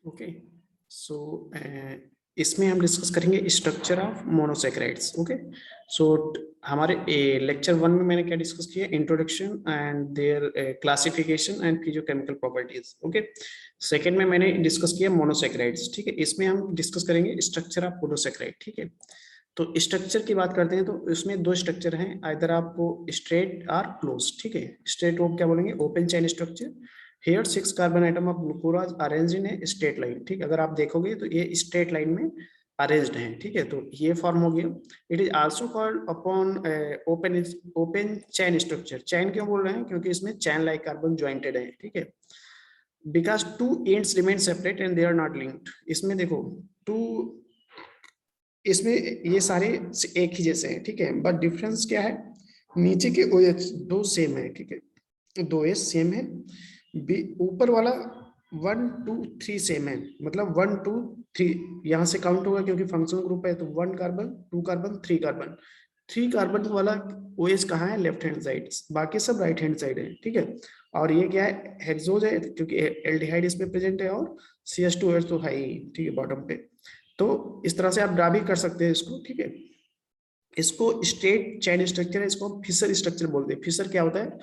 Okay. सो इसमें हम discuss करेंगे structure of monosaccharides. Okay. So हमारे लेक्चर 1 में मैंने क्या डिस्कस किया, introduction and their classification and physicochemical properties. Okay. Second में मैंने डिस्कस किया मोनोसेक्राइड्स। ठीक है, इसमें हम डिस्कस करेंगे स्ट्रक्चर ऑफ मोनोसेक्राइड। ठीक है, तो स्ट्रक्चर की बात करते हैं तो इसमें दो स्ट्रक्चर हैं, आइदर आपको स्ट्रेट और क्लोज। ठीक है, स्ट्रेट वो क्या बोलेंगे, open chain structure. Here 6 carbon atom of glucose arrange in a straight line. ठीक है, अगर आप देखोगे तो ये स्ट्रेट लाइन में अरेंज्ड है। ठीक है, तो ये फॉर्म हो गया। It is also called upon open open chain structure. Chain क्यों बोल रहे हैं, क्योंकि इसमें चैन लाइक कार्बन ज्वाइंटेड है। ठीक है, because two ends remain separate and they are not linked. इसमें देखो टू, इसमें ये सारे एक ही जैसे हैं। ठीक है, बट डिफरेंस क्या है, नीचे के OH दो सेम है। ठीक है, दो एच सेम है, ऊपर वाला 1 2 3 सेम है, मतलब 1 2 3 यहाँ से काउंट होगा क्योंकि फंक्शनल ग्रुप है। तो 1 कार्बन 2 कार्बन 3 कार्बन, 3 कार्बन वाला OH कहाँ है, लेफ्ट हैंड साइड, बाकी सब राइट हैंड साइड है। ठीक है, और ये क्या है, हेक्सोज है क्योंकि एल्डिहाइड इसमें प्रेजेंट है, और CH2 तो है ही। ठीक है, बॉटम पे। तो इस तरह से आप ड्रा भी कर सकते हैं इसको। ठीक है, इसको स्ट्रेट चैन स्ट्रक्चर है, इसको फिशर स्ट्रक्चर बोलते हैं। फिशर क्या होता है,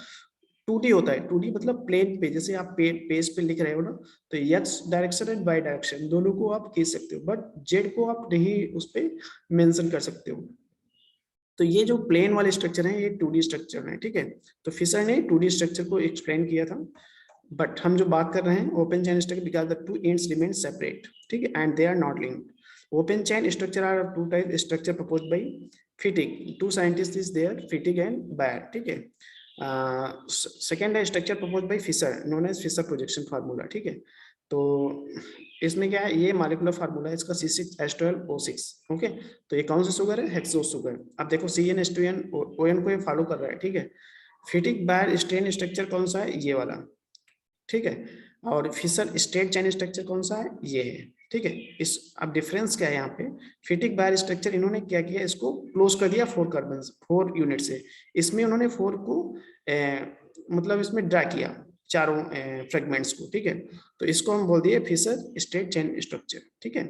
2D होता है। 2D मतलब प्लेन पे, जैसे आप पेज पे लिख रहे हो ना, तो x direction and y direction दोनों को आप खींच सकते हो, बट जेड को आप नहीं उस पर मेंशन कर सकते हो। तो ये जो प्लेन वाले स्ट्रक्चर है ये 2D स्ट्रक्चर है। ठीक है, तो फिशर ने 2D स्ट्रक्चर को एक्सप्लेन किया था, बट हम जो बात कर रहे हैं open chain structure, because the two ends remain separate. ठीक है, and they are not linked. Open chain structure are two type structure proposed by Fittig, two scientist is there, Fittig and Baeyer. ठीक है, second है structure proposed by Fischer, known as Fischer projection formula. ठीक है, तो इसमें क्या है, ये मॉलिक्यूलर फार्मूला है इसका C6H12O6। ओके, तो ये कौन सा शुगर है, हेक्सोस शुगर। अब देखो CnH2n ON को ये फॉलो कर रहा है। ठीक है, फिटिक बायर स्ट्रेन स्ट्रक्चर कौन सा है, ये वाला। ठीक है, और फिशर स्ट्रेट चैन स्ट्रक्चर कौन सा है, ये है। ठीक है, इस अब डिफरेंस क्या है यहाँ पे, फिटिक बायर स्ट्रक्चर इन्होंने क्या किया, इसको क्लोज कर दिया 4 कार्बन 4 यूनिट से। इसमें उन्होंने 4 को मतलब इसमें ड्रा किया चारों फ्रेगमेंट्स को। ठीक है, तो इसको हम बोल दिए फिशर स्ट्रेट चैन स्ट्रक्चर। ठीक है,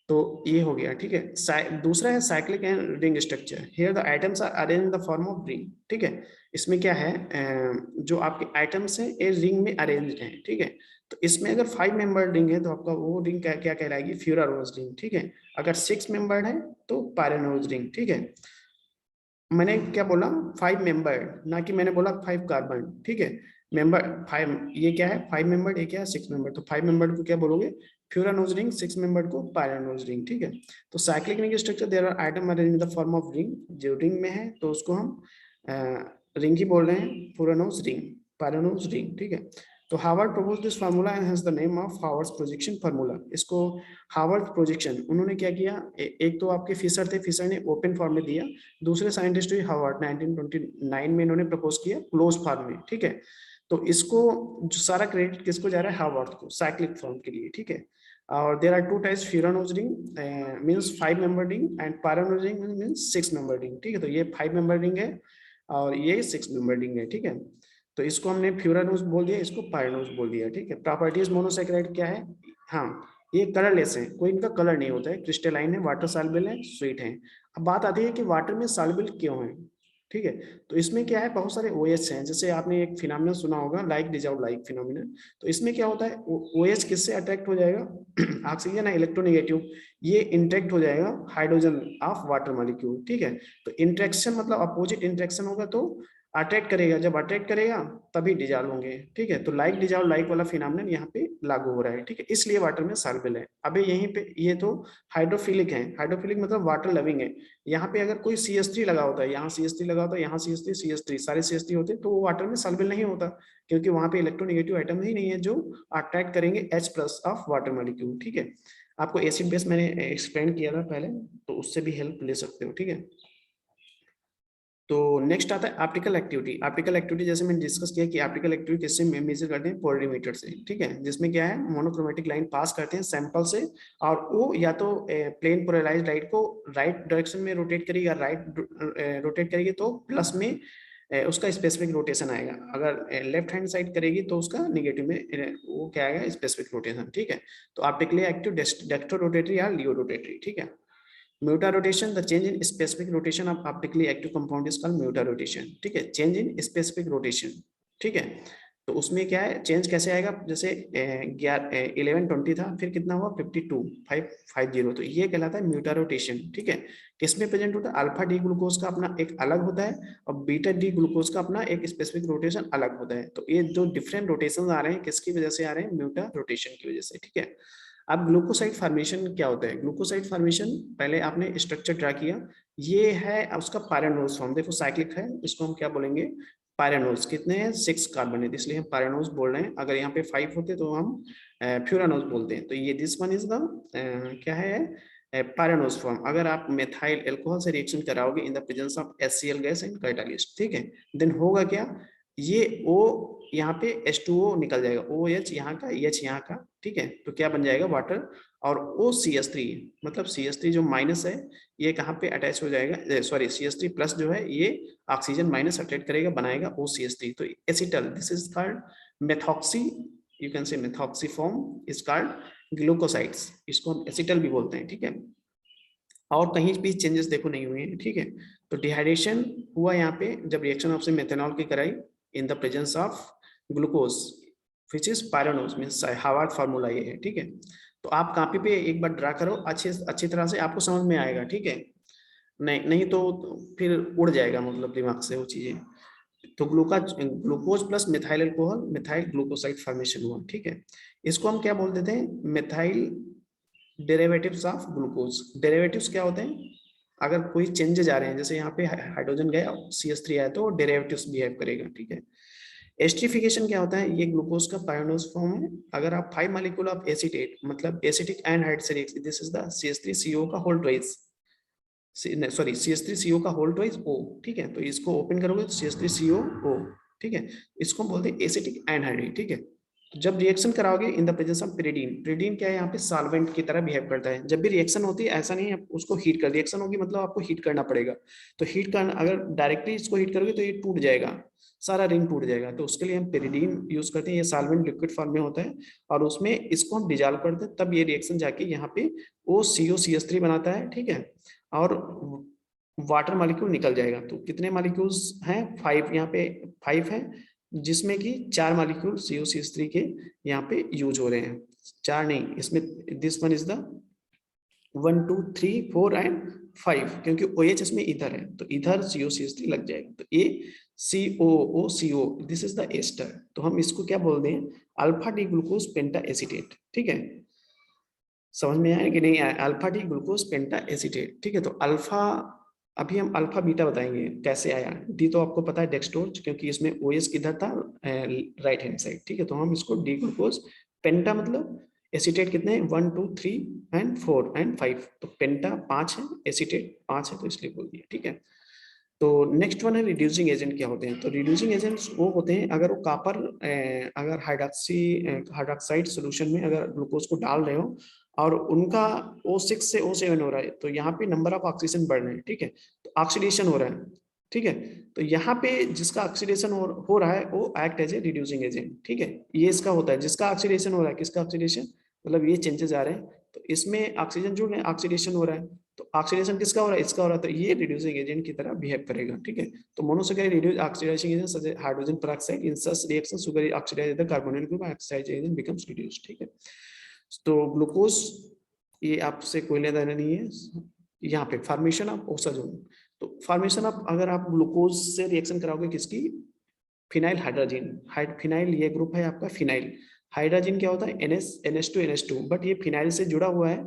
तो ये हो गया। ठीक है, दूसरा है cyclic and ring structure. Here the atoms are arrange in the form of ring. ठीक है, इसमें क्या है, जो आपके आइटम्स हैं ये रिंग में अरेंज्ड हैं। ठीक है, तो इसमें अगर 5 मेंबर रिंग है तो आपका वो रिंग क्या क्या कहलाएगी, फ्यूरारोज रिंग। ठीक है, अगर 6 मेंबर है तो पायरानोज रिंग। ठीक है, मैंने क्या बोला, 5 मेंबर, ना कि मैंने बोला 5 कार्बन। ठीक है, मेंबर 5, ये क्या है 5 मेंबर, ये क्या है 6 मेंबर। तो 5 मेंबर को क्या बोलोगे, फ्यूरानोज रिंग, 6 मेंबर को पायरानोज रिंग। ठीक है, तो cyclic ring structure there are atom arrange in the form of ring, जो रिंग में है तो उसको हम रिंग ही बोल रहे हैं, फ्यूरानोज रिंग, पायरानोज रिंग। ठीक है, तो Harvard propose this formula and has the name of Harvard's projection formula. इसको हार्वर्ड प्रोजेक्शन उन्होंने क्या किया, एक तो आपके फिशर थे, फिशर ने ओपन फॉर्म में दिया, दूसरे साइंटिस्ट हुई हार्वर्ड, 1929 में इन्होंने प्रपोज किया क्लोज फॉर्म में। ठीक है, तो इसको जो सारा क्रेडिट किसको जा रहा है, हार्वर्ड को, साइक्लिक फॉर्म के लिए। ठीक है, और there are 2 types, furanose ring means 5 member ring and pyranose ring means 6 member ring. ठीक है, तो ये 5 मेंबर रिंग है और ये 6 मेंबर रिंग है। ठीक है, तो इसको हमने फ्यूरानोज बोल दिया, इसको पायरानोज बोल दिया। ठीक है, प्रॉपर्टीज मोनोसेक्राइड क्या है, हाँ ये कलरलेस है, कोई इनका कलर नहीं होता है, क्रिस्टलाइन है, वाटर सॉल्युबल है, स्वीट है। अब बात आती है कि वाटर में सॉल्युबल क्यों है। ठीक है, तो इसमें क्या है, बहुत सारे OH हैं, जैसे आपने एक फिनोमिना सुना होगा, लाइक डिजॉल्व लाइक फिनोमिना। तो इसमें क्या होता है, OH किससे अट्रैक्ट हो जाएगा, ऑक्सीजन है इलेक्ट्रोनेगेटिव, ये इंटरेक्ट हो जाएगा हाइड्रोजन ऑफ वाटर मॉलिक्यूल। ठीक है, तो इंटरेक्शन मतलब अपोजिट इंटरेक्शन होगा तो अट्रैक्ट करेगा, जब अट्रैक्ट करेगा तभी डिजॉल्व होंगे। ठीक है, तो लाइक डिजॉल्व लाइक वाला फिनोमेनन यहाँ पे लागू हो रहा है। ठीक है, इसलिए वाटर में सॉल्युबल है। अबे यहीं पे ये तो हाइड्रोफिलिक है, हाइड्रोफिलिक मतलब वाटर लविंग है। यहाँ पे अगर कोई CH3 लगा होता है, यहाँ CH3 लगा होता है, यहाँ CH3 सारे CH3 होते तो वो वाटर में सॉल्युबल नहीं होता, क्योंकि वहां पे इलेक्ट्रोनेगेटिव आइटम ही नहीं है जो अट्रैक्ट करेंगे H+ ऑफ वाटर मॉलिक्यूल। ठीक है, आपको एसिड बेस मैंने एक्सप्लेन किया था पहले, तो उससे भी हेल्प ले सकते हो। ठीक है, तो नेक्स्ट आता है ऑप्टिकल एक्टिविटी। ऑप्टिकल एक्टिविटी जैसे मैंने डिस्कस किया कि ऑप्टिकल एक्टिविटी किससे मेजर करते हैं, पोलरीमीटर से। ठीक है, जिसमें क्या है, मोनोक्रोमेटिक लाइन पास करते हैं सैंपल से, और वो या तो प्लेन पोलराइज्ड लाइट को राइट डायरेक्शन में रोटेट करेगी, राइट रोटेट करेगी तो प्लस में उसका स्पेसिफिक रोटेशन आएगा। अगर लेफ्ट हैंड साइड करेगी तो उसका निगेटिव में वो क्या आएगा, स्पेसिफिक रोटेशन, ठीक है। तो ऑप्टिकली एक्टिव डेक्स्ट्रो रोटेटरी या लियो रोटेटरी, ठीक है। Mutarotation, the change in specific rotation of optically active compound is called mutarotation, ठीक है। चेंज इन स्पेसिफिक रोटेशन, ठीक है। तो उसमें क्या है, चेंज कैसे आएगा, जैसे 1120 था, फिर कितना हुआ 52,550, तो ये कहलाता है म्यूटा रोटेशन, ठीक है। किसमें प्रेजेंट होता है, अल्फा डी ग्लूकोज का अपना एक अलग होता है और बीटा डी ग्लूकोज का अपना एक स्पेसिफिक रोटेशन अलग होता है। तो ये जो डिफरेंट रोटेशन आ रहे हैं किसकी वजह से आ रहे हैं, म्यूटा रोटेशन की वजह से, ठीक है। अब ग्लूकोसाइड फॉर्मेशन क्या होता है, ग्लूकोसाइड फॉर्मेशन पहले आपने स्ट्रक्चर ड्रा किया, ये है उसका पायरानोज फॉर्म, देखो साइक्लिक है, इसको हम क्या बोलेंगे, पायरानोज। कितने हैं, 6 कार्बन है, इसलिए हम पायरानोज बोल रहे हैं। अगर यहाँ पे 5 होते तो हम फ्यूरानोज बोलते हैं। तो ये दिस वन इज द क्या है, पायरानोज फॉर्म। अगर आप मेथाइल अल्कोहल से रिएक्शन कराओगे in the presence of HCl gas and catalyst, ठीक है, देन होगा क्या, ये O यहाँ पे H2O निकल जाएगा, OH यहाँ का, H यहाँ का, ठीक है। तो क्या बन जाएगा, वाटर। और OCH3, मतलब CH3 जो माइनस है ये कहाँ पे अटैच हो जाएगा, सॉरी CH3 प्लस जो है ये ऑक्सीजन माइनस अटैच करेगा, बनाएगा OCH3। तो acetal, this is called methoxy, you can say methoxy form is called glucosides, इसको हम एसिटल भी बोलते हैं, ठीक है। और कहीं भी चेंजेस देखो नहीं हुए हैं, ठीक है। तो डिहाइड्रेशन हुआ यहाँ पे जब रिएक्शन आपसे मेथेनॉल की कराई in the presence of glucose which is pyranose, means Harvard formula ये है, ठीक है। तो आप कॉपी पे एक बार ड्रा करो अच्छी तरह से, आपको समझ में आएगा, ठीक है। नहीं नहीं तो फिर उड़ जाएगा मतलब दिमाग से वो चीजें। तो glucose plus methyl alcohol, methyl glucoside formation हुआ, ठीक है। इसको हम क्या बोल देते हैं, methyl derivatives of glucose. Derivatives क्या होते हैं, अगर कोई चेंजेस आ रहे हैं, जैसे यहाँ पे हाइड्रोजन गया CH3 आया तो डेरिवेटिव्स बिहेव करेगा, ठीक है। एस्टरिफिकेशन क्या होता है, ये ग्लूकोज का पायरानोज फॉर्म है। अगर आप 5 मॉलिक्यूल ऑफ एसीटेट, मतलब एसिटिक एनहाइड से reaction, this is the CH3CO का होल ट्वाइस, सॉरी CH3CO का होल ट्वाइस O, ठीक है। तो इसको ओपन करोगे तो CH3COO, ठीक है। इसको बोलते हैं एसिटिक एनहाइड, ठीक है। तो जब रिएक्शन कराओगे in the presence of pyridine, pyridine क्या है, यहाँ पे सॉल्वेंट की तरह बिहेव करता है। जब भी रिएक्शन होती है ऐसा नहीं है उसको हीट कर, रिएक्शन होगी मतलब आपको हीट करना पड़ेगा। तो हीट करना, अगर डायरेक्टली इसको हीट करोगे तो ये टूट जाएगा, सारा रिंग टूट जाएगा। तो उसके लिए हम pyridine यूज करते हैं, ये सॉल्वेंट लिक्विड फॉर्म में होता है और उसमें इसको हम डिजॉल्व करते हैं, तब ये रिएक्शन जाके यहाँ पे OCO-CH3 बनाता है, ठीक है। और वाटर मॉलिक्यूल निकल जाएगा। तो कितने मॉलिक्यूल्स हैं, 5, यहाँ पे 5 है, जिसमें कि 4 मॉलिक्यूल COCH3 के यहाँ पे यूज हो रहे हैं। 4 नहीं, इसमें this one is the 1 2 3 4 and 5, क्योंकि OH इसमें इधर है तो इधर COCH3 लग जाएगा। तो ये COOCO, this is the ester. तो हम इसको क्या बोलते हैं, alpha D glucose penta acetate, ठीक है। समझ में आया कि नहीं आया, alpha D glucose penta acetate, ठीक है। तो अल्फा, अभी हम अल्फा बीटा बताएंगे कैसे आया। डी तो आपको पता है डेक्सट्रोज, क्योंकि इसमें OS किधर था, राइट हैंड साइड, ठीक है। तो हम इसको डी ग्लूकोज, पेंटा मतलब एसीटेट कितने हैं, 1 2 3 एंड 4 एंड 5, तो पेंटा 5 है, एसीटेट 5 है, तो इसलिए बोल दिया, ठीक है। तो नेक्स्ट वन है रिड्यूसिंग एजेंट क्या होते हैं। तो रिड्यूसिंग एजेंट्स वो होते हैं अगर वो कॉपर, अगर हाइड्रोक्साइड सोल्यूशन में अगर ग्लूकोज को डाल रहे हो और उनका O6 से O7 हो रहा है, तो यहाँ पे नंबर ऑफ ऑक्सीजन बढ़ रहे हैं, ठीक है। तो ऑक्सीडेशन हो रहा है, ठीक है। तो यहाँ पे जिसका ऑक्सीडेशन हो रहा है वो act as a reducing agent, ठीक है। ये इसका होता है, जिसका ऑक्सीडेशन हो रहा है, किसका ऑक्सीडेशन, मतलब ये चेंजेस आ रहे हैं तो इसमें ऑक्सीजन जुड़ रहे हैं, ऑक्सीडेशन हो रहा है। तो ऑक्सीडेशन किसका हो रहा है, इसका हो रहा है, तो ये रिड्यूसिंग एजेंट की तरह बिहेव करेगा, ठीक है। तो monosaccharide reduce oxidising agent such as hydrogen peroxide, in such reaction sugar oxidise the carbonyl group, oxidise agent becomes reduced, ठीक है। तो ग्लूकोज ये आपसे कोई लेना देना नहीं है। यहाँ पे फॉर्मेशन ऑफ ओक्साजोन, तो फॉर्मेशन ऑफ, अगर आप ग्लूकोज से रिएक्शन कराओगे किसकी, फिनाइल हाइड्रोजन, फिनाइल ये ग्रुप है आपका फिनाइल। हाइड्रोजन क्या होता है, NH2 बट ये फिनाइल से जुड़ा हुआ है,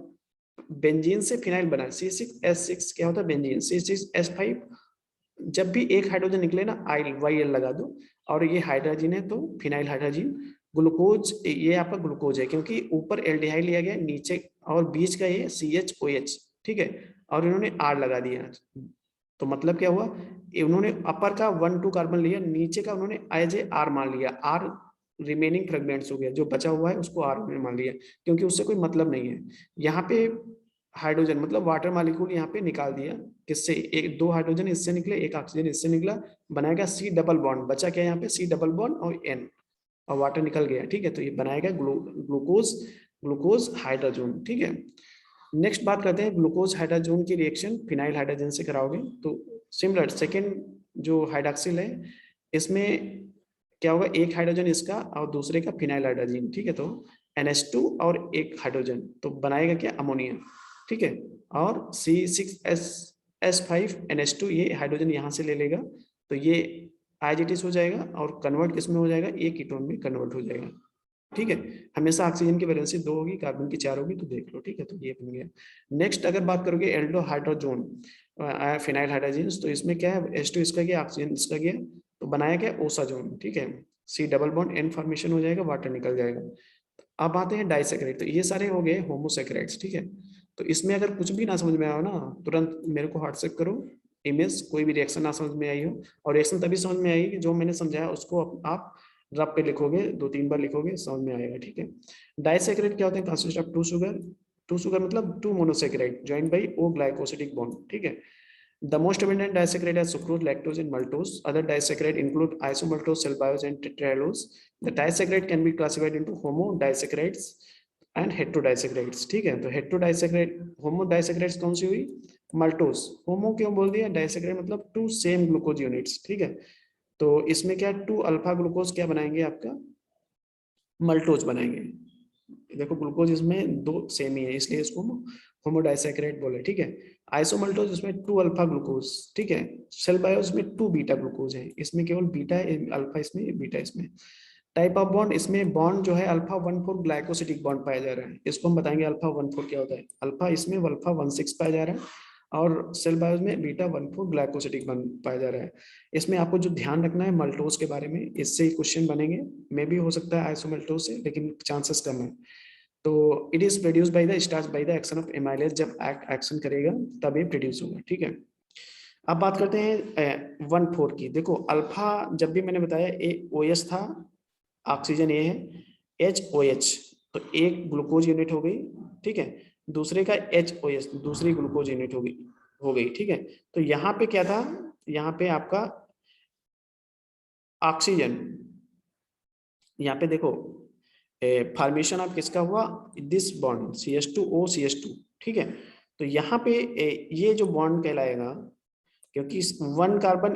बेंजीन से फिनाइल बना, C6H6 क्या होता है बेंजीन, C6H5। जब भी एक हाइड्रोजन निकले ना, YL लगा दो, और ये हाइड्रोजन है तो फिनाइल हाइड्रोजन। ग्लूकोज ये आपका ग्लूकोज है, क्योंकि ऊपर एल्डिहाइड लिया गया नीचे, और बीच का ये CHOH, ठीक है। और इन्होंने R लगा दिया, तो मतलब क्या हुआ, उन्होंने अपर का 1 2 कार्बन लिया, नीचे का उन्होंने एज ए R मान लिया, R रिमेनिंग फ्रेगमेंट्स हो गया, जो बचा हुआ है उसको R में मान लिया, क्योंकि उससे कोई मतलब नहीं है। यहाँ पे हाइड्रोजन मतलब वाटर मॉलिक्यूल यहाँ पे निकाल दिया, किससे, एक दो हाइड्रोजन इससे निकले, एक ऑक्सीजन इससे निकला, बनाएगा सी डबल बॉन्ड, बचा क्या यहाँ पे सी डबल बॉन्ड और एन, और वाटर निकल गया, ठीक है। तो ये बनाएगा ग्लूकोज, ग्लूकोज हाइड्रोजन, ठीक है। नेक्स्ट बात करते हैं ग्लूकोज हाइड्रोजन की रिएक्शन फिनाइल हाइड्रोजन से कराओगे तो सिमिलर, सेकेंड जो हाइड्रॉक्सिल है इसमें क्या होगा, एक हाइड्रोजन इसका और दूसरे का फिनाइल हाइड्रोजन, ठीक है। तो NH2 और एक हाइड्रोजन तो बनाएगा क्या, अमोनिया, ठीक है। और C6H5NH2 ये हाइड्रोजन यहाँ से ले लेगा, तो ये एज इट इज हो जाएगा और कन्वर्ट किस में हो जाएगा, एक कीटोन में कन्वर्ट हो जाएगा, ठीक है। हमेशा ऑक्सीजन की वैलेंसी 2 होगी, कार्बन की 4 होगी, तो देख लो, ठीक है। तो ये बन गया। नेक्स्ट अगर बात करोगे एल्डो हाइड्रोजन फिनाइल हाइड्रोजन, तो इसमें क्या है, H2 इसका गया, ऑक्सीजन इसका गया, तो बनाया क्या, ओसाजोन, ठीक है। C double bond N formation हो जाएगा, वाटर निकल जाएगा। अब आते हैं डाइसेक्राइड, तो ये सारे हो गए होमोसेक्राइड्स, ठीक है। तो इसमें अगर कुछ भी ना समझ में आए ना, तुरंत मेरे को व्हाट्सएप करो इमेज, कोई भी रिएक्शन ना समझ में आई हो, और रिएक्शन तभी समझ में आएगी कि जो मैंने समझाया उसको आप रब पे लिखोगे, 2-3 बार लिखोगे, समझ में आएगा, ठीक है। डाइसेक्राइड क्या होते हैं, consist of two sugar, two sugar मतलब two monosaccharide joined by O glycosidic bond, ठीक है। The most abundant disaccharide are sucrose, lactose, and maltose. Other disaccharide include isomaltose, cellulose, and tetraallose. The disaccharide can be classified into homodisaccharides and heterodisaccharides. ठीक है, तो heterodisaccharide, homodisaccharides कौन सी हुई, maltose, homo क्यों बोल दिया, disaccharide मतलब टू सेम ग्लूकोज यूनिट्स, ठीक है। तो इसमें क्या, टू अल्फा ग्लूकोज क्या बनाएंगे, आपका मल्टोज बनाएंगे। देखो ग्लूकोज इसमें दो सेम ही है, इसलिए इसको होमोडाइसैकेराइड बोले, ठीक है। आइसोमल्टोज इसमें टू अल्फा ग्लूकोज, ठीक है। सेल बायोस में टू बीटा ग्लूकोज है, इसमें केवल बीटा है, अल्फा इसमें, बीटा इसमें। टाइप ऑफ बॉन्ड, इसमें बॉन्ड जो है अल्फा 1,4 ग्लाइकोसिडिक बॉन्ड पाया जा रहा है, इसको हम बताएंगे अल्फा 1,4 क्या होता है। अल्फा इसमें अल्फा 1,6 पाया जा रहा है, और सेल बायोस में बीटा 1,4 ग्लाइकोसिडिक बॉन्ड पाया जा रहा है। इसमें आपको जो ध्यान रखना है मल्टोज के बारे में, इससे ही क्वेश्चन बनेंगे, मे भी हो सकता है आइसोमल्टोज से, लेकिन चांसेस कम है। तो it is produce by the starch by the action of amylase, जब एक्शन करेगा तब ये प्रोड्यूस होगा, ठीक है। अब बात करते हैं 1,4 की। देखो अल्फा जब भी मैंने बताया OH था, ऑक्सीजन ये है, HOH, तो एक ग्लूकोज यूनिट हो गई, ठीक है। दूसरे का HOH, दूसरी ग्लूकोज यूनिट हो गई, ठीक है। तो यहाँ पे क्या था, यहाँ पे आपका ऑक्सीजन, यहाँ पे देखो फॉर्मेशन ऑफ किसका हुआ, दिस बॉन्ड CH2O CH2, ठीक है। तो यहाँ पे ये जो बॉन्ड कहलाएगा, क्योंकि 1 कार्बन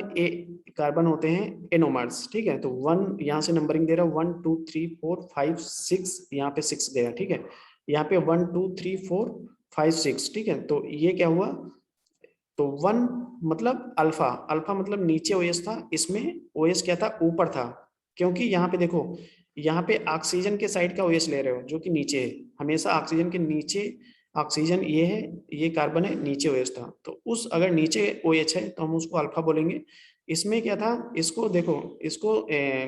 कार्बन होते हैं एनोमर्स, ठीक है। तो 1 यहाँ से नंबरिंग दे रहा है, 1 2 3 4 5 6, यहाँ पे 6 गया, ठीक है। यहाँ पे 1 2 3 4 5 6, ठीक है। तो ये क्या हुआ, तो 1 मतलब अल्फा, अल्फा मतलब नीचे OH था, इसमें OH क्या था, ऊपर था, क्योंकि यहाँ पे देखो, यहाँ पे ऑक्सीजन के साइड का OH ले रहे हो जो कि नीचे है, हमेशा ऑक्सीजन के नीचे, ऑक्सीजन ये है, ये कार्बन है, नीचे OH था, तो उस अगर नीचे OH है तो हम उसको अल्फा बोलेंगे। इसमें क्या था, इसको देखो, इसको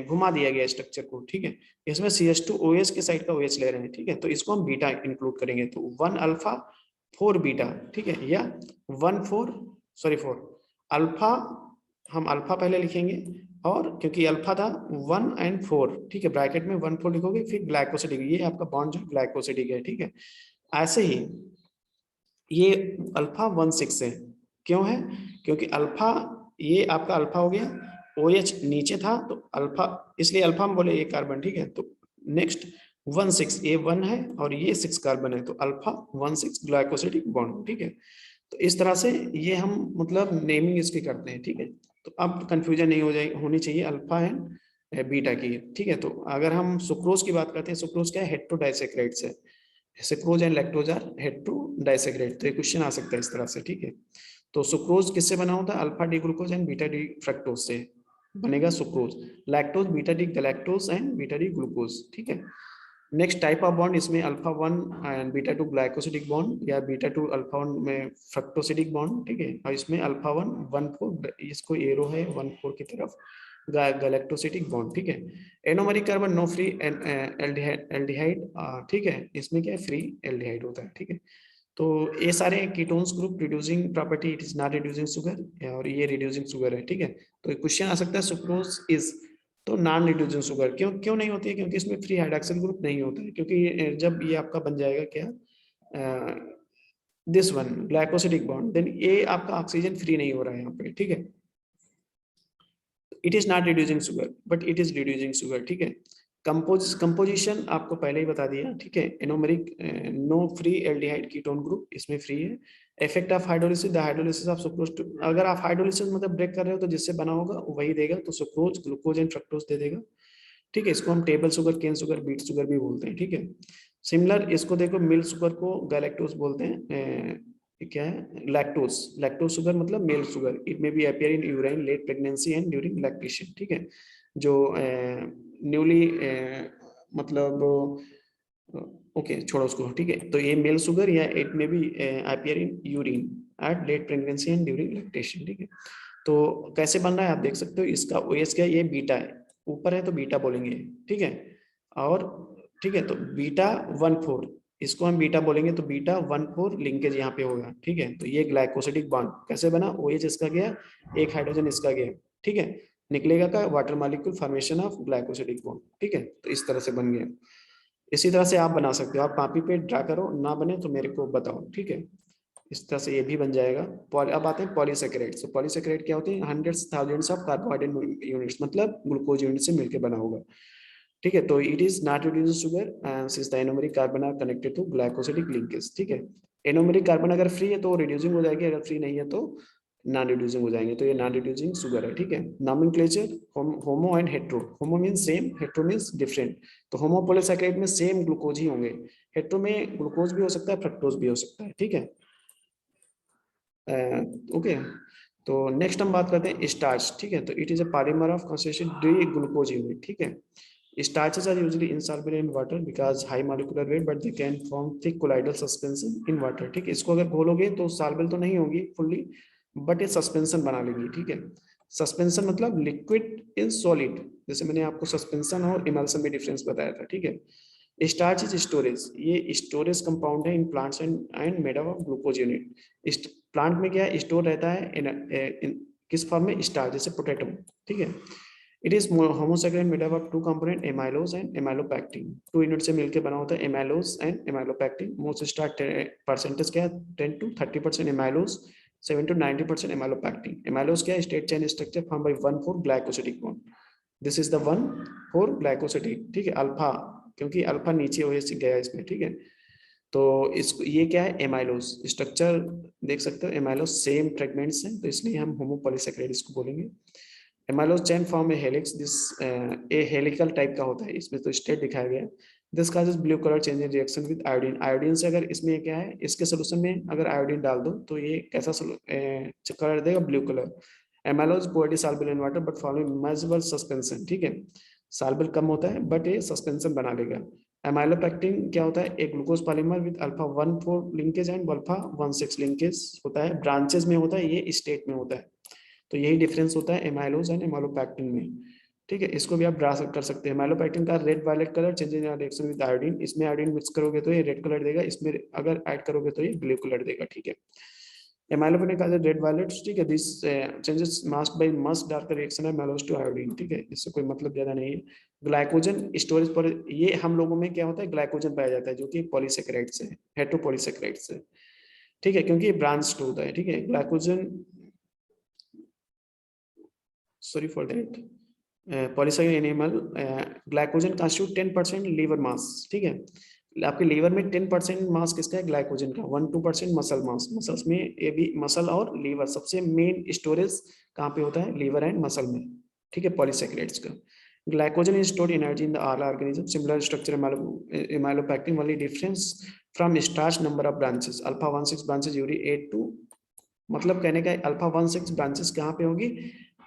घुमा दिया गया स्ट्रक्चर को, ठीक है। इसमें CH2OH के साइड का OH ले रहे हैं, ठीक है। तो इसको हम बीटा इंक्लूड करेंगे, तो 1 अल्फा 4 बीटा, ठीक है, या 4 अल्फा, हम अल्फा पहले लिखेंगे, और क्योंकि अल्फा था 1 और 4, ठीक है, ब्रैकेट में 1 4 लिखोगे, फिर ग्लाइकोसिडिक, ये आपका बॉन्ड जो ग्लाइकोसिडिक है, ठीक है। ऐसे ही ये अल्फा 1,6 है, क्यों है, क्योंकि अल्फा, ये आपका अल्फा हो गया, OH नीचे था तो अल्फा, इसलिए अल्फा हम बोले एक कार्बन, ठीक है। तो नेक्स्ट 1,6, ये 1 है और ये 6 कार्बन है, तो अल्फा 1,6 ग्लाइकोसिडिक बॉन्ड, ठीक है। तो इस तरह से ये हम मतलब नेमिंग इसकी करते हैं, ठीक है। तो अब कंफ्यूजन नहीं होनी चाहिए अल्फा एंड बीटा की, ठीक है। तो अगर हम सुक्रोज की बात करते हैं, सुक्रोज क्या है, हेटेरोडाइसैकेराइड्स है, सुक्रोज एंड लैक्टोज आर हेटेरोडाइसैकेराइड, तो ये क्वेश्चन आ सकता है इस तरह से, ठीक है। तो सुक्रोज किससे बना होता है, alpha D glucose and beta D fructose से बनेगा sucrose, lactose beta D galactose and beta D glucose, ठीक है। नेक्स्ट टाइप ऑफ बॉन्ड, इसमें alpha 1 and beta 2 glycosidic bond, या बीटा 2 अल्फा 1 में फ्रक्टोसिडिक बॉन्ड, ठीक है। और इसमें अल्फा 1 1,4, इसको एरो है 1,4 की तरफ, गैलेक्टोसिडिक बॉन्ड, ठीक है। Anomeric carbon no free aldehyde, ठीक है, इसमें क्या है, फ्री एल्डिहाइड होता है, ठीक है। तो ये सारे ketones group reducing property, it is not reducing sugar, और ये रिड्यूसिंग शुगर है, ठीक है। तो क्वेश्चन आ सकता है सुक्रोज इज, तो नॉन रिड्यूसिंग शुगर, क्यों क्यों नहीं होती है, क्योंकि इसमें फ्री हाइड्रॉक्सिल ग्रुप नहीं होता है, क्योंकि जब ये आपका बन जाएगा क्या, this one glycosidic bond, then ये आपका ऑक्सीजन फ्री नहीं हो रहा है यहाँ पे, ठीक है। It is not reducing sugar but it is reducing sugar, ठीक है। कंपोजिशन आपको पहले ही बता दिया, ठीक है। Anomeric no free aldehyde ketone group इसमें फ्री है। Effect of hydrolysis, the hydrolysis of sucrose to, अगर आप हाइड्रोलिसिस मतलब ब्रेक कर रहे हो तो जिससे बना होगा वही देगा, तो सुक्रोज, ग्लूकोज एंड फ्रक्टोज दे देगा, ठीक है। इसको हम table sugar, cane sugar, beet sugar भी बोलते हैं, ठीक है। सिमिलर इसको देखो, मिल्क शुगर को गैलेक्टोज बोलते हैं, क्या है लैक्टोज, लैक्टोज शुगर मतलब milk sugar, it may be appear in urine late pregnancy and during lactation, ठीक है। जो न्यूली मतलब ओके छोड़ो उसको, ठीक है। तो ये मेल शुगर या it may be appear in urine at late pregnancy and during lactation, ठीक है। तो कैसे बन रहा है आप देख सकते हो, इसका ओएस क्या है, ये बीटा है, ऊपर है तो बीटा बोलेंगे, ठीक है। और ठीक है, तो बीटा 1,4 इसको हम बीटा बोलेंगे, तो बीटा 1,4 लिंकेज यहाँ पे होगा, ठीक है। तो ये ग्लाइकोसिडिक बॉन्ड कैसे बना, OH इसका गया, एक हाइड्रोजन इसका गया, ठीक है। निकलेगा का water molecule formation of glycosidic bond, ठीक है। तो इस तरह से बन गया। इसी तरह से आप बना सकते हो, आप कॉपी पे ड्रा करो, ना बने तो मेरे को बताओ, ठीक है। इस तरह से ये भी बन जाएगा। अब आते हैं पॉलीसेकेराइड। तो पॉलीसेकेराइड क्या होती है, hundreds thousands of carbohydrate units, मतलब ग्लूकोज यूनिट से मिलकर बना होगा, ठीक है। तो it is not reduce sugar since the anomeric carbon are connected to glycosidic linkage, ठीक है। एनोमेरिक कार्बन अगर फ्री है तो रिड्यूसिंग हो जाएगी, अगर फ्री नहीं है तो नॉन रिड्यूसिंग हो जाएंगे, तो ये नॉन रिड्यूसिंग शुगर है, ठीक है। Nomenclature homo and hetero, homo means same, hetero means different. तो होमो पॉलीसैकेराइड में सेम ग्लूकोज ही होंगे, हेट्रो में ग्लूकोज भी हो सकता है, फ्रक्टोज भी हो सकता है, ठीक है। ओके तो नेक्स्ट हम बात करते हैं स्टार्च, ठीक है। तो it is a polymer of concentration D glucose unit, ठीक है। Starches are usually insoluble in water because high molecular weight, but they can form thick colloidal suspension in water, ठीक है। इसको अगर घोलोगे तो सॉल्युबल तो नहीं होगी फुल्ली, बट ये सस्पेंशन बना लेगी, ठीक है। सस्पेंशन मतलब लिक्विड इन सॉलिड, जैसे मैंने आपको सस्पेंशन और इमल्शन में डिफरेंस बताया था, ठीक है। स्टार्च इज स्टोरेज, ये स्टोरेज कंपाउंड है in plants and made up of glucose unit. Plant में क्या है, स्टोर रहता है किस फॉर्म में, स्टार्च, जैसे पोटैटो, ठीक है। It is homosaccharide made up of two component amylose and amylopectin, two unit से मिलकर बना होता है amylose and amylopectin. Most starch percentage क्या है, 10 to 30% amylose, 7 to 90% amylopectin. Amylose क्या है, straight chain structure form by 1,4 glycosidic bond, this is the 1,4 glycosidic, ठीक है। अल्फा, क्योंकि अल्फा नीचे हो गया इसमें, ठीक है। तो इसको ये क्या है, एमाइलोज स्ट्रक्चर देख सकते हो, एमाइलोज सेम फ्रेगमेंट्स हैं, तो इसलिए हम होमोपॉलीसैकेराइड इसको बोलेंगे। Amylose chain form A helix, this A helical type का होता है, इसमें तो स्टेट दिखाया गया है। This causes blue colour change in reaction with iodine, iodine से अगर इसमें क्या है, इसके सोल्यूशन में अगर आयोडीन डाल दो तो ये कैसा कलर देगा, blue colour. Amylose पोर्टी soluble in water but following measurable suspension, ठीक है। सॉल्युबल कम होता है बट ये सस्पेंशन बना लेगा। एमाइलोपैक्टिन क्या होता है, एक glucose polymer with alpha 1,4 linkage and alpha 1,6 linkage होता है, ब्रांचेस में होता है, ये स्टेट में होता है। तो यही डिफरेंस होता है एमाइलोज एंड एमाइलोपैक्टिन में, ठीक है। इसको भी आप ड्रा कर सकते हैं। एमाइलोपैक्टिन का red violet colour change in reaction with iodine, इसमें आयोडीन मिक्स करोगे तो ये रेड कलर देगा, इसमें अगर ऐड करोगे तो ये ब्लू कलर देगा, ठीक है। एमाइलोपैक्टिन का रेड वायलेट, ठीक है। This changes mask by much darker reaction है एमाइलोज टू आयोडीन, ठीक है। इससे कोई मतलब ज्यादा नहीं है। ग्लाइकोजन स्टोरेज पर, ये हम लोगों में क्या होता है, ग्लाइकोजन पाया जाता है जो कि पॉलीसेकेराइड से, हेटेरोपॉलीसेकेराइड से, ठीक है, क्योंकि ब्रांच्ड होता है, ठीक है। Glycogen, sorry for that, polysaccharide animal glycogen constitute 10% liver mass, ठीक है। आपके लीवर में 10% मास किसका है, ग्लाइकोजन का। 1-2% मसल मास, मसल्स में ये भी, मसल और लीवर सबसे मेन स्टोरेज कहाँ पे होता है, लीवर एंड मसल में, ठीक है, पॉलीसैकेराइड्स का। Glycogen is stored energy in the all organism, similar structure amylopectin, only difference from starch number of branches, alpha 1,6 branches Yuri 8 to, मतलब कहने का अल्फा 1,6 ब्रांचेस कहाँ पे होगी,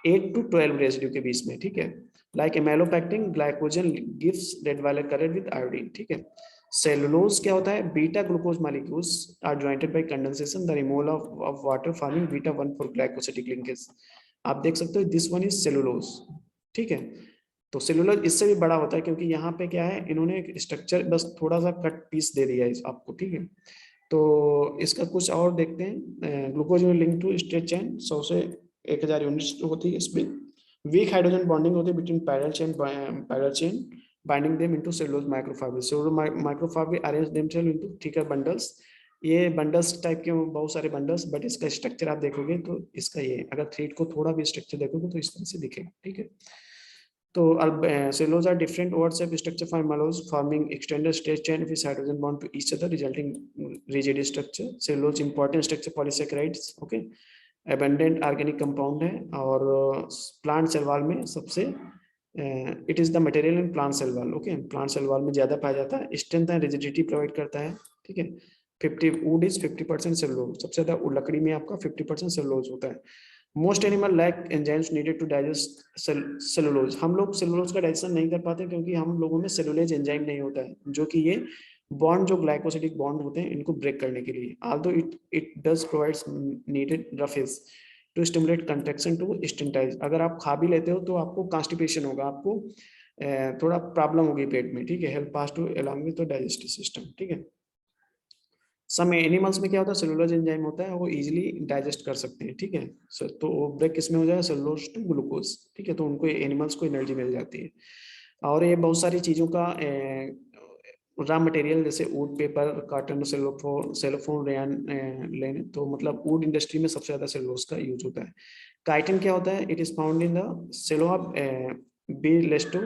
8 to 12 रेसिड्यू के बीच में, ठीक है। Like amylopectin, glycogen gives red violet colour with iodine, ठीक है। सेलुलोज क्या होता है, beta glucose molecules are jointed by condensation, the removal of water forming beta 1,4 glycosidic linkage. आप देख सकते हो दिस वन इज सेलुलोज, ठीक है। तो सेलुलोज इससे भी बड़ा होता है, क्योंकि यहाँ पे क्या है, इन्होंने एक स्ट्रक्चर बस थोड़ा सा कट पीस दे दिया है आपको, ठीक है। तो इसका कुछ और देखते हैं। Glucose link to straight chain 100 से 1,000 यूनिट्स होती है इसमें। वीक हाइड्रोजन बॉन्डिंग होती है between parallel chain binding them into cellulose microfibre, cellulose microfibre arrange themselves into thicker bundles ये बंडल्स टाइप के बहुत सारे बंडल्स, बट इसका स्ट्रक्चर आप देखोगे तो इसका ये, अगर थ्रेड को थोड़ा भी स्ट्रक्चर देखोगे तो इस तरह से दिखेगा, ठीक है। तो cellulose are different odd shape structure from malose forming extended straight chain with hydrogen bond to each other resulting rigid structure. Cellulose important structure polysaccharides, okay, abundant organic compound है, और प्लांट सेल वॉल में सबसे it is the material in plant cell wall, okay, plant cell wall में ज्यादा पाया जाता है, strength and rigidity provide करता है, ठीक है। 50 वुड इज 50% सेलुलोज, सबसे ज्यादा लकड़ी में आपका 50% सेलुलोज होता है। Most animal lack enzymes needed to digest cellulose, हम लोग सेलुलोज का डाइजेशन नहीं कर पाते क्योंकि हम लोगों में सेलुलेज एंजाइम नहीं होता है, जो कि ये बॉन्ड जो ग्लाइकोसिडिक बॉन्ड होते हैं इनको ब्रेक करने के लिए, although it does provides needed roughage to stimulate contraction to intestines. अगर आप खा भी लेते हो तो आपको कॉन्स्टिपेशन होगा, आपको थोड़ा प्रॉब्लम होगी पेट में, ठीक है। Help pass to along with digestive system, ठीक है। सम एनिमल्स में क्या होता है, सेलुलोज एंजाइम होता है, वो इजीली डाइजेस्ट कर सकते हैं, ठीक है। तो ब्रेक किसमें हो जाएगा, सेलुलोज टू ग्लूकोज, ठीक है। तो उनको एनिमल्स को एनर्जी मिल जाती है। और ये बहुत सारी चीजों का रॉ मटेरियल जैसे would, paper, cotton, cellphone, rayon लेने, तो मतलब वुड इंडस्ट्री में सबसे ज्यादा सेलुलोज का यूज होता है। काइटिन क्या होता है, it is found in the shells of बी लेस्टो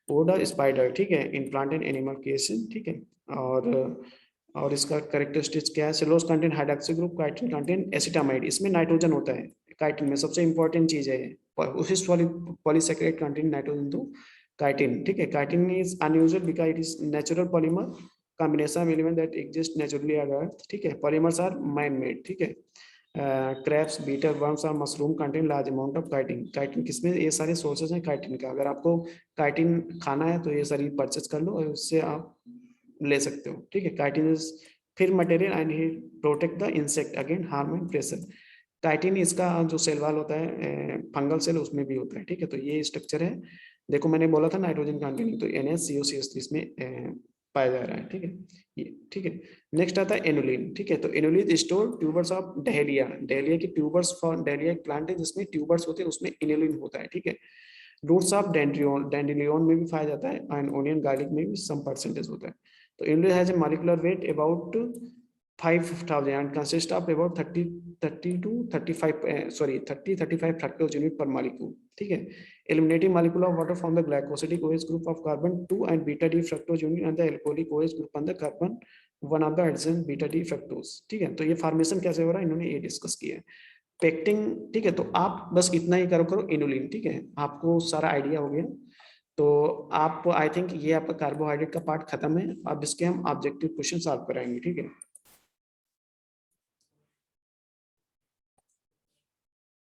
ओडा स्पाइडर, ठीक है, in plant and animal cases, ठीक है। और इसका कैरेक्टरिस्टिक्स क्या है, cellulose contain hydroxy group, chitin contain acetamide, इसमें नाइट्रोजन होता है काइटिन में, सबसे इंपॉर्टेंट चीज है, polysaccharide contain nitrogen to chitin, ठीक है। Chitin is unusual because it is natural polymer combination of element that exist naturally on earth, ठीक है। polymers are man made, ठीक है। क्रैब्स, बीटर वर्म्स और mushroom contain large amount of chitin, chitin किसमें, ये सारे सोर्सेज हैं chitin का, अगर आपको काइटिन खाना है तो ये सारी परचेज कर लो और उससे आप ले सकते हो, ठीक है। काइटिन इज फिर material and he protect the insect against harm and pressure. Chitin इसका जो सेल वाल होता है फंगल सेल, उसमें भी होता है, ठीक है। तो ये स्ट्रक्चर है, देखो मैंने बोला था नाइट्रोजन कंटेनिंग, तो NaCO इसमें पाया जा रहा है, ठीक है। ये ठीक है। नेक्स्ट आता है एनुलिन, ठीक है। तो annulene store tubers of dahlia, dahlia की ट्यूबर्स, फॉर डहेलिया एक प्लांट है जिसमें ट्यूबर्स होते हैं, उसमें एनुलिन होता है, ठीक है। रूट्स ऑफ डेंड्रियन, डेंड्रिलियन में भी पाया जाता है, एंड ओनियन गार्लिक में भी सम परसेंटेज होता है। तो annulene has a molecular weight about 5000 and consist of about 30 to 35 35 fructose unit per molecule, ठीक है। Eliminating molecule of water from the glycosidic OH group of carbon 2 and beta D fructose unit and the alcoholic OH group on the carbon 1 of the adjacent beta D fructose, ठीक है। तो ये formation कैसे हो रहा है, इन्होंने ये डिस्कस किया है। पेक्टिंग, ठीक है। तो आप बस इतना ही करो इनुलिन, ठीक है, आपको सारा आइडिया हो गया। तो आप आई थिंक ये आपका कार्बोहाइड्रेट का पार्ट खत्म है, अब इसके हम ऑब्जेक्टिव क्वेश्चन सॉल्व कराएंगे, ठीक है।